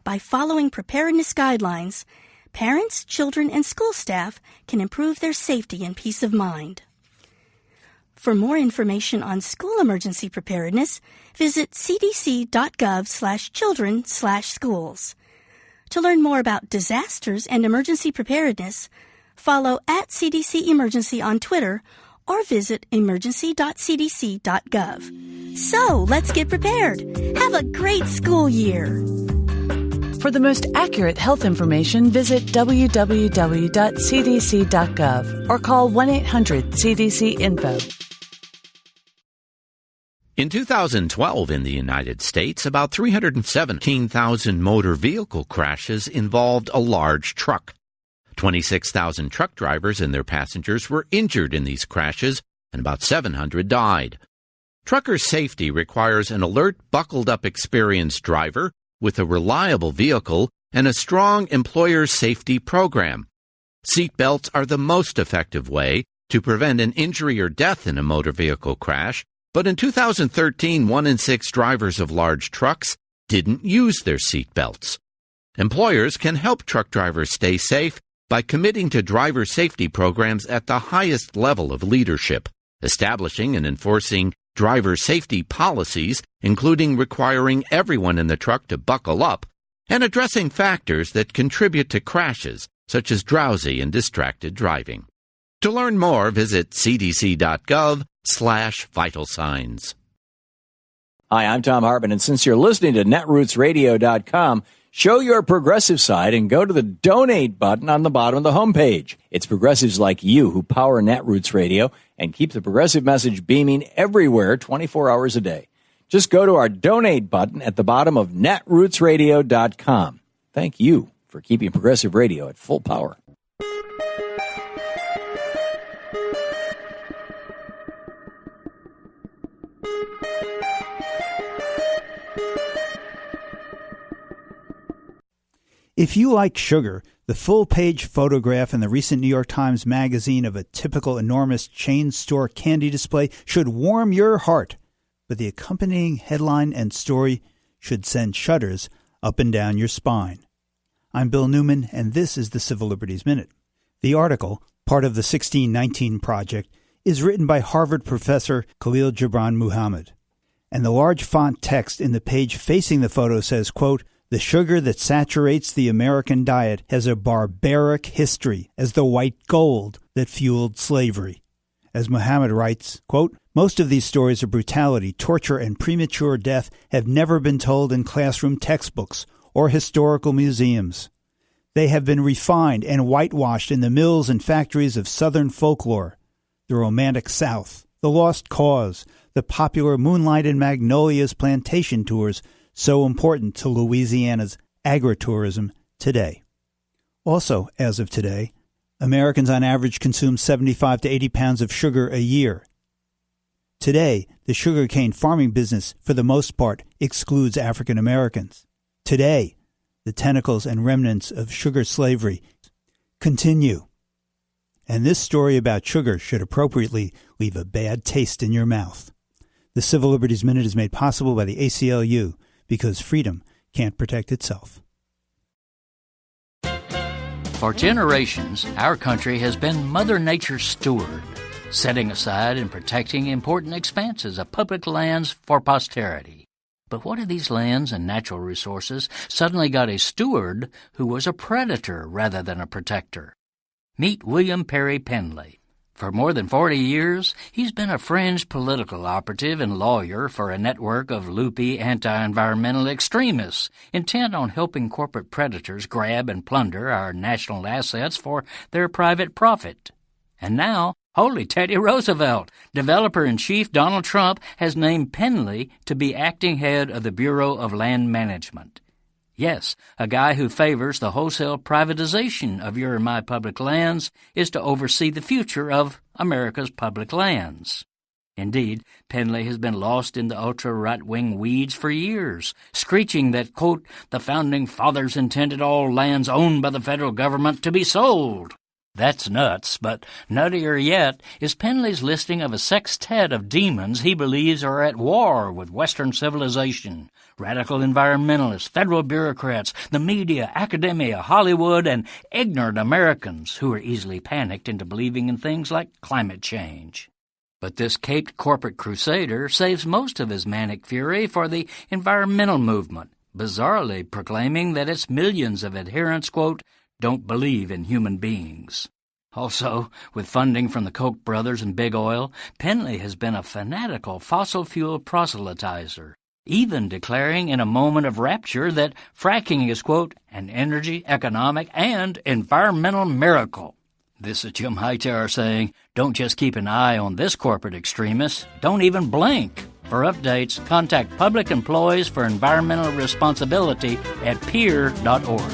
By following preparedness guidelines, parents, children, and school staff can improve their safety and peace of mind. For more information on school emergency preparedness, visit cdc.gov/children/schools. To learn more about disasters and emergency preparedness, follow @CDC Emergency on Twitter or visit emergency.cdc.gov. So, let's get prepared. Have a great school year. For the most accurate health information, visit www.cdc.gov or call 1-800-CDC-INFO. In 2012 in the United States, about 317,000 motor vehicle crashes involved a large truck. 26,000 truck drivers and their passengers were injured in these crashes, and about 700 died. Trucker safety requires an alert, buckled-up, experienced driver with a reliable vehicle and a strong employer safety program. Seat belts are the most effective way to prevent an injury or death in a motor vehicle crash, but in 2013, 1 in 6 drivers of large trucks didn't use their seat belts. Employers can help truck drivers stay safe by committing to driver safety programs at the highest level of leadership, establishing and enforcing driver safety policies, including requiring everyone in the truck to buckle up, and addressing factors that contribute to crashes, such as drowsy and distracted driving. To learn more, visit cdc.gov/vital signs. Hi, I'm Tom Hartman, and since you're listening to netrootsradio.com, show your progressive side and go to the donate button on the bottom of the homepage. It's progressives like you who power Netroots Radio and keep the progressive message beaming everywhere 24 hours a day. Just go to our donate button at the bottom of netrootsradio.com. Thank you for keeping progressive radio at full power. If you like sugar, the full-page photograph in the recent New York Times Magazine of a typical enormous chain store candy display should warm your heart, but the accompanying headline and story should send shudders up and down your spine. I'm Bill Newman, and this is the Civil Liberties Minute. The article, part of the 1619 Project, is written by Harvard professor Khalil Gibran Muhammad, and the large font text in the page facing the photo says, quote, "The sugar that saturates the American diet has a barbaric history as the white gold that fueled slavery." As Muhammad writes, quote, "Most of these stories of brutality, torture, and premature death have never been told in classroom textbooks or historical museums. They have been refined and whitewashed in the mills and factories of Southern folklore, the Romantic South, the Lost Cause, the popular Moonlight and Magnolias plantation tours so important to Louisiana's agritourism today. Also, as of today, Americans on average consume 75 to 80 pounds of sugar a year. Today, the sugarcane farming business, for the most part, excludes African Americans. Today, the tentacles and remnants of sugar slavery continue. And this story about sugar should appropriately leave a bad taste in your mouth. The Civil Liberties Minute is made possible by the ACLU, because freedom can't protect itself. For generations, our country has been Mother Nature's steward, setting aside and protecting important expanses of public lands for posterity. But what if these lands and natural resources suddenly got a steward who was a predator rather than a protector? Meet William Perry Penley. For more than 40 years, he's been a fringe political operative and lawyer for a network of loopy anti-environmental extremists intent on helping corporate predators grab and plunder our national assets for their private profit. And now, holy Teddy Roosevelt, developer-in-chief Donald Trump has named Penley to be acting head of the Bureau of Land Management. Yes, a guy who favors the wholesale privatization of your and my public lands is to oversee the future of America's public lands. Indeed, Penley has been lost in the ultra-right-wing weeds for years, screeching that, quote, the Founding Fathers intended all lands owned by the federal government to be sold. That's nuts, but nuttier yet is Penley's listing of a sextet of demons he believes are at war with Western civilization. Radical environmentalists, federal bureaucrats, the media, academia, Hollywood, and ignorant Americans who are easily panicked into believing in things like climate change. But this caped corporate crusader saves most of his manic fury for the environmental movement, bizarrely proclaiming that its millions of adherents, quote, don't believe in human beings. Also, with funding from the Koch brothers and Big Oil, Penley has been a fanatical fossil fuel proselytizer, even declaring in a moment of rapture that fracking is, quote, an energy, economic, and environmental miracle. This is Jim Hightower saying, don't just keep an eye on this corporate extremist, don't even blink. For updates, contact Public Employees for Environmental Responsibility at peer.org.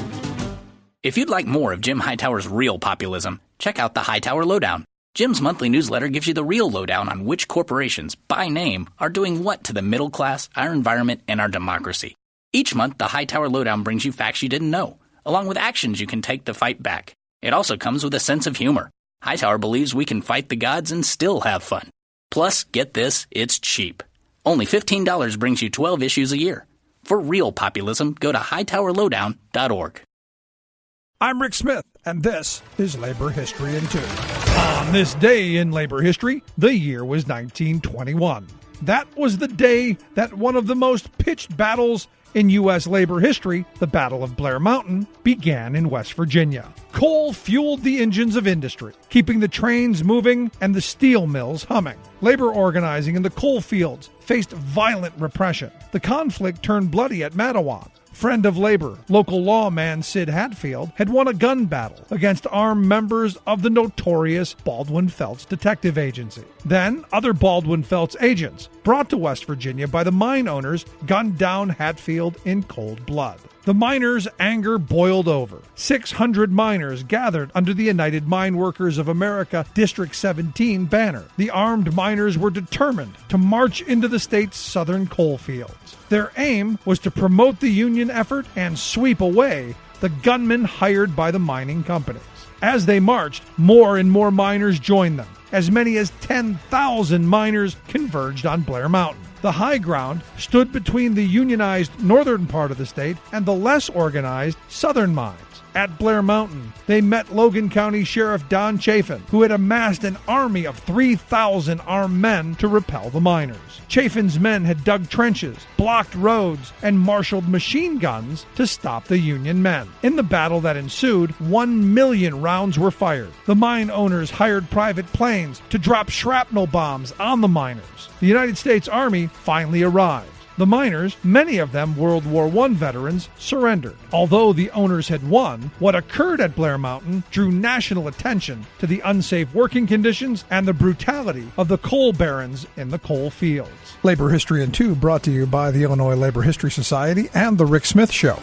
If you'd like more of Jim Hightower's real populism, check out the Hightower Lowdown. Jim's monthly newsletter gives you the real lowdown on which corporations, by name, are doing what to the middle class, our environment, and our democracy. Each month, the Hightower Lowdown brings you facts you didn't know, along with actions you can take to fight back. It also comes with a sense of humor. Hightower believes we can fight the gods and still have fun. Plus, get this, it's cheap. Only $15 brings you 12 issues a year. For real populism, go to hightowerlowdown.org. I'm Rick Smith, and this is Labor History in 2. On this day in labor history, the year was 1921. That was the day that one of the most pitched battles in U.S. labor history, the Battle of Blair Mountain, began in West Virginia. Coal fueled the engines of industry, keeping the trains moving and the steel mills humming. Labor organizing in the coal fields faced violent repression. The conflict turned bloody at Matawan. Friend of labor, local lawman Sid Hatfield had won a gun battle against armed members of the notorious Baldwin-Felts Detective Agency. Then, other Baldwin-Felts agents, brought to West Virginia by the mine owners, gunned down Hatfield in cold blood. The miners' anger boiled over. 600 miners gathered under the United Mine Workers of America District 17 banner. The armed miners were determined to march into the state's southern coal fields. Their aim was to promote the union effort and sweep away the gunmen hired by the mining companies. As they marched, more and more miners joined them. As many as 10,000 miners converged on Blair Mountain. The high ground stood between the unionized northern part of the state and the less organized southern mines. At Blair Mountain, they met Logan County Sheriff Don Chafin, who had amassed an army of 3,000 armed men to repel the miners. Chafin's men had dug trenches, blocked roads, and marshaled machine guns to stop the Union men. In the battle that ensued, 1 million rounds were fired. The mine owners hired private planes to drop shrapnel bombs on the miners. The United States Army finally arrived. The miners, many of them World War I veterans, surrendered. Although the owners had won, what occurred at Blair Mountain drew national attention to the unsafe working conditions and the brutality of the coal barons in the coal fields. Labor History in 2 brought to you by the Illinois Labor History Society and The Rick Smith Show.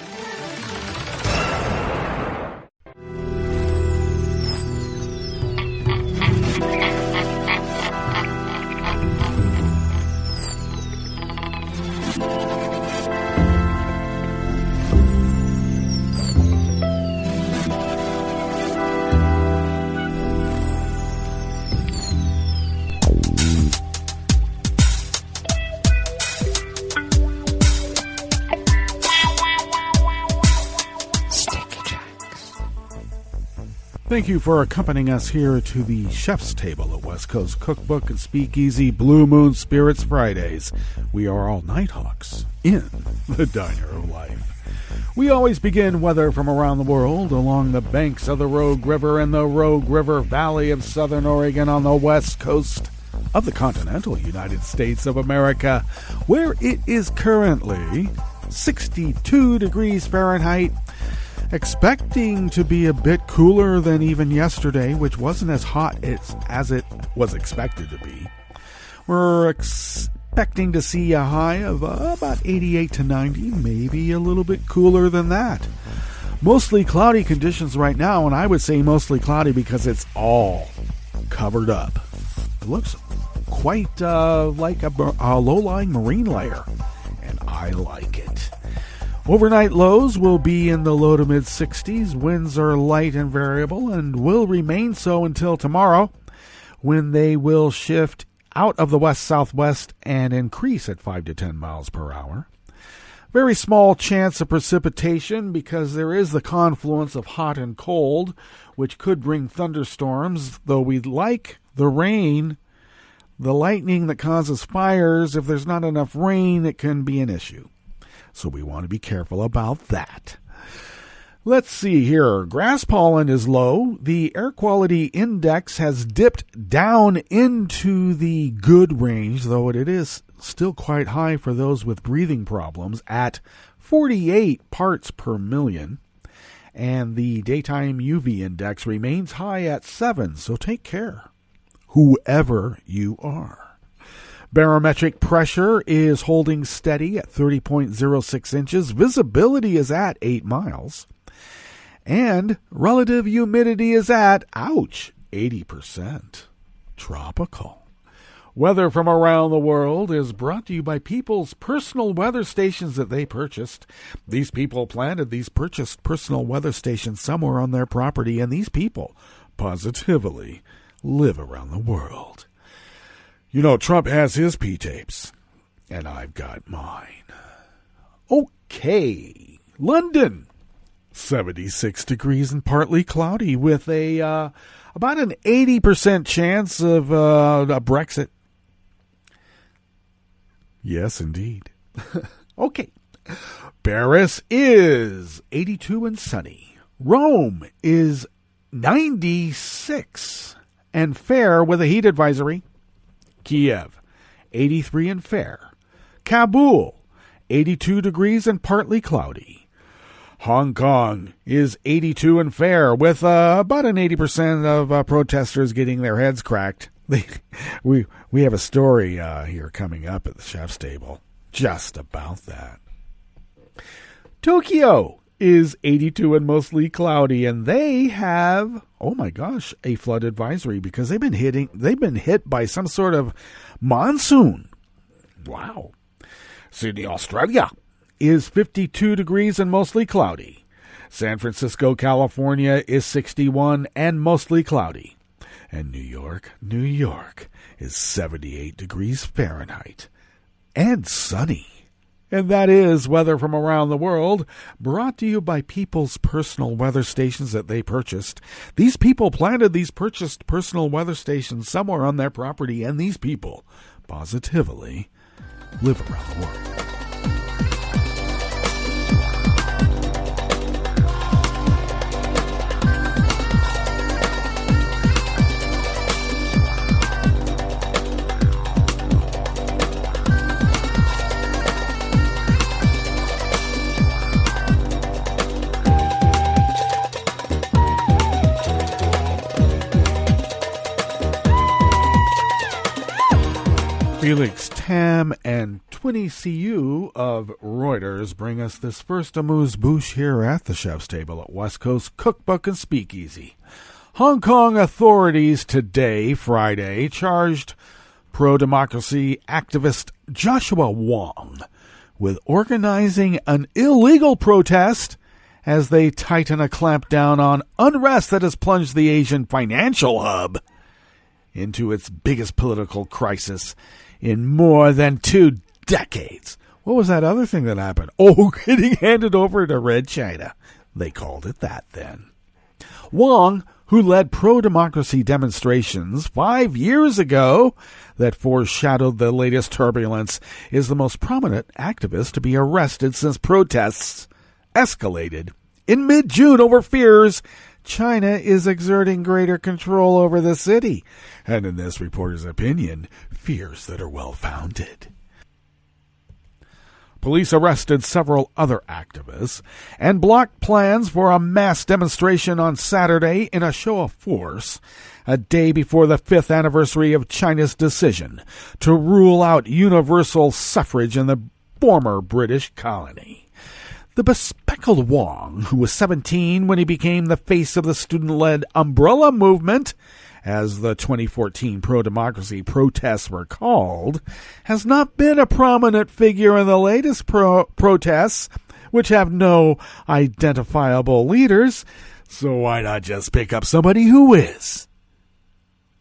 Thank you for accompanying us here to the Chef's Table at West Coast Cookbook and Speakeasy Blue Moon Spirits Fridays. We are all Nighthawks in the Diner of Life. We always begin weather from around the world along the banks of the Rogue River and the Rogue River Valley of Southern Oregon on the west coast of the continental United States of America, where it is currently 62 degrees Fahrenheit, expecting to be a bit cooler than even yesterday, which wasn't as hot as it was expected to be. We're expecting to see a high of about 88 to 90, maybe a little bit cooler than that. Mostly cloudy conditions right now, and I would say mostly cloudy because it's all covered up. It looks quite like a low-lying marine layer, and I like it. Overnight lows will be in the low to mid-60s. Winds are light and variable and will remain so until tomorrow, when they will shift out of the west-southwest and increase at 5 to 10 miles per hour. Very small chance of precipitation because there is the confluence of hot and cold, which could bring thunderstorms, though we'd like the rain. The lightning that causes fires, if there's not enough rain, it can be an issue. So we want to be careful about that. Let's see here. Grass pollen is low. The air quality index has dipped down into the good range, though it is still quite high for those with breathing problems at 48 parts per million. And the daytime UV index remains high at 7, so take care, whoever you are. Barometric pressure is holding steady at 30.06 inches. Visibility is at 8 miles. And relative humidity is at, 80%. Tropical. Weather from around the world is brought to you by people's personal weather stations that they purchased. These people planted these purchased personal weather stations somewhere on their property, and these people positively live around the world. You know, Trump has his P-tapes, and I've got mine. Okay, London, 76 degrees and partly cloudy with about an 80% chance of a Brexit. Yes, indeed. Okay, Paris is 82 and sunny. Rome is 96 and fair with a heat advisory. Kiev, 83 and fair. Kabul, 82 degrees and partly cloudy. Hong Kong is 82 and fair with about an 80% of protesters getting their heads cracked. We have a story here coming up at the Chef's Table just about that. Tokyo is 82 and mostly cloudy, and they have, oh my gosh, a flood advisory because they've been hit by some sort of monsoon. Wow. Sydney, Australia is 52 degrees and mostly cloudy. San Francisco, California is 61 and mostly cloudy. And New York is 78 degrees Fahrenheit and sunny. And that is weather from around the world, brought to you by people's personal weather stations that they purchased. These people planted these purchased personal weather stations somewhere on their property, and these people positively live around the world. Felix Tam and 20CU of Reuters bring us this first amuse-bouche here at the Chef's Table at West Coast Cookbook and Speakeasy. Hong Kong authorities today, Friday, charged pro-democracy activist Joshua Wong with organizing an illegal protest as they tighten a clampdown on unrest that has plunged the Asian financial hub into its biggest political crisis in more than 2 decades. What was that other thing that happened? Oh, getting handed over to Red China. They called it that then. Wong, who led pro-democracy demonstrations 5 years ago that foreshadowed the latest turbulence, is the most prominent activist to be arrested since protests escalated in mid-June over fears China is exerting greater control over the city, and in this reporter's opinion, fears that are well-founded. Police arrested several other activists and blocked plans for a mass demonstration on Saturday in a show of force, a day before the 5th anniversary of China's decision to rule out universal suffrage in the former British colony. The bespectacled Wong, who was 17 when he became the face of the student-led umbrella movement, as the 2014 pro-democracy protests were called, has not been a prominent figure in the latest protests, which have no identifiable leaders, so why not just pick up somebody who is?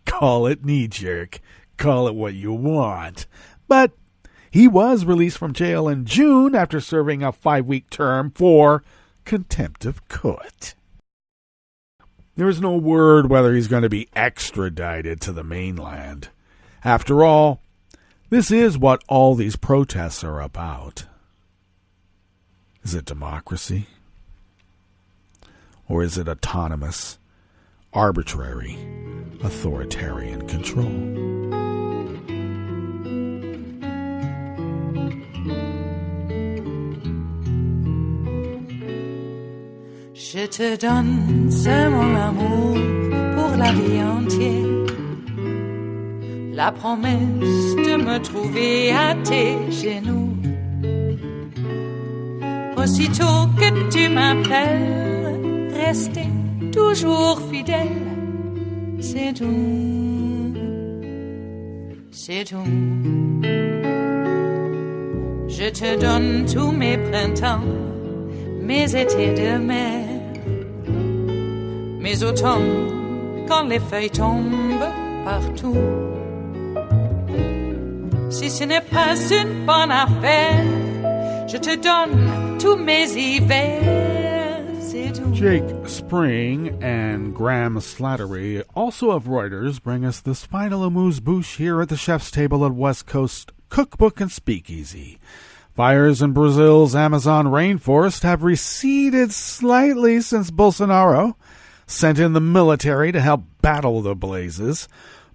Call it knee-jerk, call it what you want, but he was released from jail in June after serving a 5-week term for contempt of court. There is no word whether he's going to be extradited to the mainland. After all, this is what all these protests are about. Is it democracy? Or is it autonomous, arbitrary, authoritarian control? Je te donne ce mon amour pour la vie entière, la promesse de me trouver à tes genoux. Aussitôt que tu m'appelles, rester toujours fidèle, c'est tout, c'est tout. Je te donne tous mes printemps, mes étés de mer, mes automnes quand les feuilles tombent partout. Si ce n'est pas une bonne affaire, je te donne tous mes hivers, c'est tout. Jake Spring and Graham Slattery, also of Reuters, bring us this final amuse-bouche here at the chef's table at West Coast Cookbook and Speakeasy. Fires in Brazil's Amazon rainforest have receded slightly since Bolsonaro sent in the military to help battle the blazes,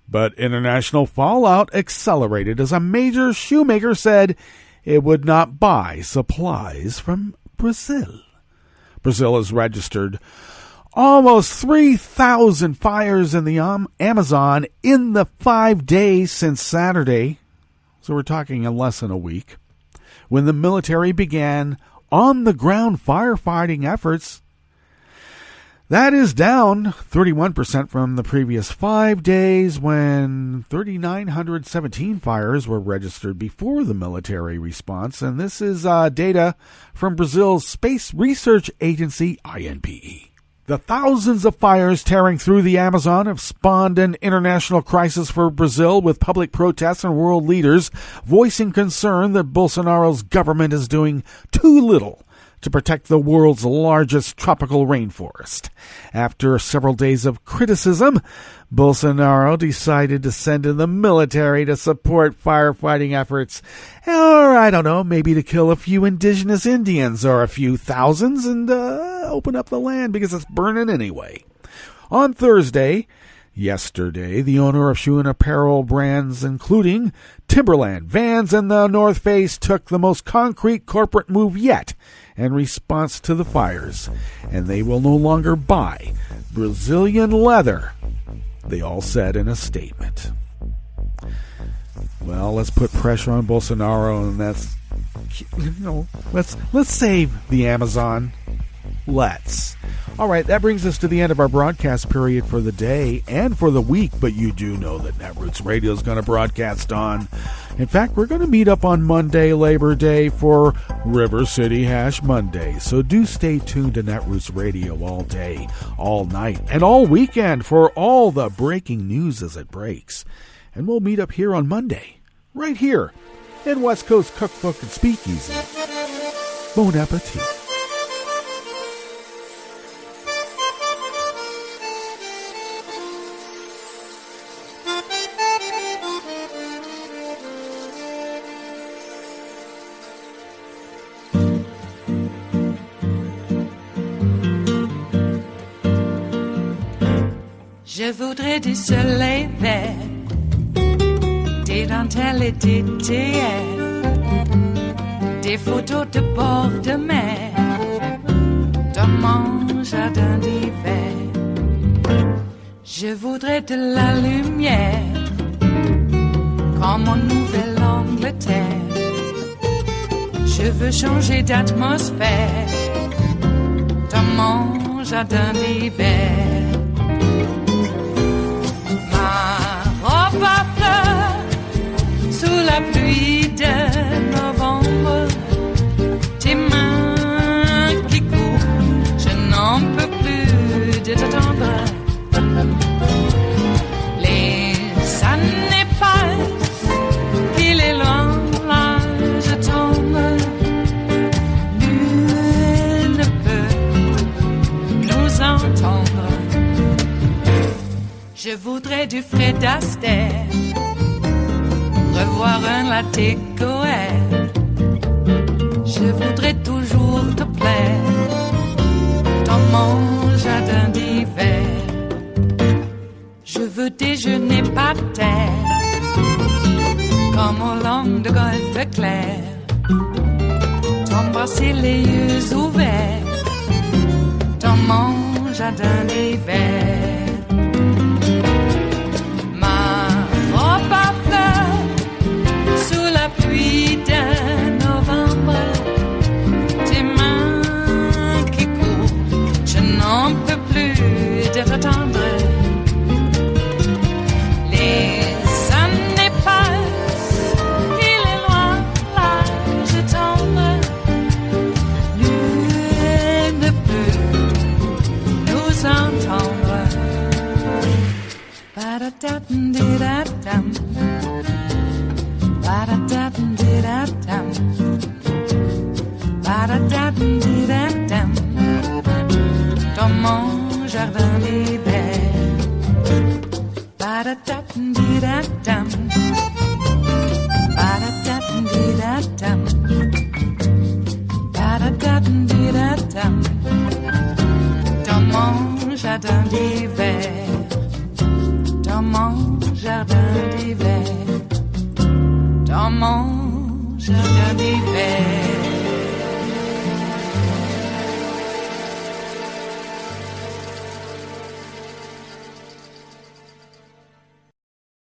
but international fallout accelerated as a major shoemaker said it would not buy supplies from Brazil. Brazil has registered almost 3,000 fires in the Amazon in the 5 days since Saturday, so we're talking in less than a week, when the military began on-the-ground firefighting efforts. That is down 31% from the previous 5 days when 3,917 fires were registered before the military response. And this is data from Brazil's space research agency, INPE. The thousands of fires tearing through the Amazon have spawned an international crisis for Brazil, with public protests and world leaders voicing concern that Bolsonaro's government is doing too little to protect the world's largest tropical rainforest. After several days of criticism, Bolsonaro decided to send in the military to support firefighting efforts, or I don't know, maybe to kill a few indigenous Indians or a few thousands and open up the land because it's burning anyway. On yesterday, the owner of shoe and apparel brands including Timberland, Vans, and the North Face took the most concrete corporate move yet in response to the fires, and they will no longer buy Brazilian leather, they all said in a statement. Well, let's put pressure on Bolsonaro, and that's, let's save the Amazon. Let's. All right, that brings us to the end of our broadcast period for the day and for the week, but you do know that Netroots Radio is going to broadcast on. In fact, we're going to meet up on Monday, Labor Day, for River City Hash Monday. So do stay tuned to Netroots Radio all day, all night, and all weekend for all the breaking news as it breaks. And we'll meet up here on Monday, right here in West Coast Cookbook and Speakeasy. Bon appetit. Je voudrais du soleil vert, des dentelles et des théières, des photos de bord de mer, dans mon jardin d'hiver. Je voudrais de la lumière, comme en Nouvelle-Angleterre. Je veux changer d'atmosphère, dans mon jardin d'hiver. Robe à fleurs, sous la pluie de novembre, tes mains qui courent, je n'en peux plus de t'attendre. Les années passent, il est loin, là je tombe. Nul ne peut nous entendre. Je voudrais du Fred Astaire, revoir un latte Goer. Je voudrais toujours te plaire, dans mon jardin d'hiver. Je veux déjeuner par terre, comme au long de golfe clair, t'embrasser les yeux ouverts, dans mon jardin d'hiver. Robe à fleurs, sous la pluie de novembre, tes mains qui courent, je n'en peux plus de t'attendre. Les années passent, il est loin, là je tombe. Nul ne peut nous entendre. Ba-da-da-dum-di-da-dum. Ba-da-da-dum-di-da-dum. Ba-da-da-dum-di-da-dum. Dans mon jardin d'hiver. Ba-da-da-dum-di-da-dum. Ba-da-da-dum-di-da-dum. Ba-da-da-dum-di-da-dum. Dans mon jardin d'hiver. Dans mon jardin d'hiver, dans mon jardin d'hiver.